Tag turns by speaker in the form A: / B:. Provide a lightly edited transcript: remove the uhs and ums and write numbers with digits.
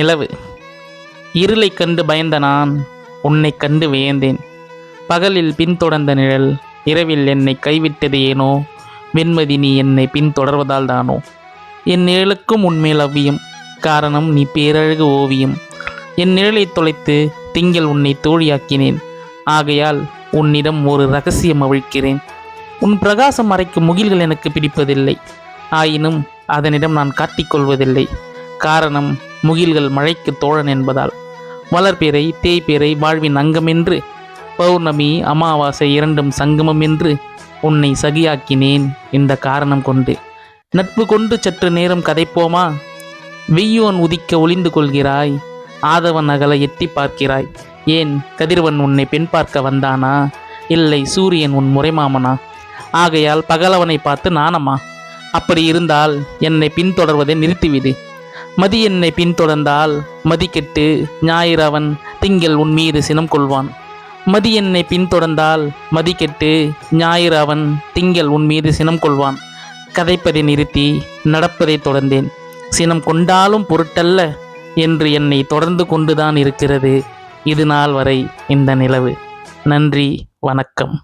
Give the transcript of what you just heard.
A: நிலவு. இருளைக் கண்டு பயந்த நான் உன்னைக் கண்டு வியந்தேன். பகலில் பின்தொடர்ந்த நிழல் இரவில் என்னை கைவிட்டது ஏனோ? வெண்மதி நீ என்னை பின்தொடர்வதால் தானோ? என் நிழலுக்கும் உன்மேல் அவ்வியம், காரணம் நீ பேரழகு ஓவியம். என் நிழலை தொலைத்து திங்கள் உன்னை தோழியாக்கினேன். ஆகையால் உன்னிடம் ஒரு ரகசியம் அவிழ்க்கிறேன். உன் பிரகாசம் மறைக்கும் முகில்கள் எனக்கு பிடிப்பதில்லை. ஆயினும் அதனிடம் நான் காட்டிக்கொள்வதில்லை. காரணம் முகில்கள் மழைக்கு தோழன் என்பதால். வளர்பிறை தேய்பிறை வாழ்வின் அங்கமென்று, பௌர்ணமி அமாவாசை இரண்டும் சங்கமம் என்று உன்னை சகியாக்கினேன் இந்த காரணம் கொண்டு. நட்பு கொண்டு சற்று நேரம் கதைப்போமா? வெய்யோன் உதிக்க ஒளிந்து கொள்கிறாய், ஆதவன் அகல எட்டி பார்க்கிறாய். ஏன் கதிரவன் உன்னை பெண் பார்க்க வந்தானா? இல்லை, சூரியன் உன் முறைமாமனா? ஆகையால் பகலவனை பார்த்து நாணமா? அப்படி இருந்தால் என்னை பின்தொடர்வதை நிறுத்திவிடு. மதி என்னை பின்தொடர்ந்தால் மதி கெட்டு ஞாயிறு அவன் திங்கள் உன் மீது சினம் கொள்வான். மதி என்னை பின்தொடர்ந்தால் மதி கெட்டு ஞாயிறு அவன் திங்கள் உன் மீது சினம் கொள்வான். கதைப்பதை நிறுத்தி நடப்பதை தொடர்ந்தேன். சினம் கொண்டாலும் பொருட்டல்ல என்று என்னை தொடர்ந்து கொண்டுதான் இருக்கிறது இது நாள் வரை இந்த நிலவு. நன்றி, வணக்கம்.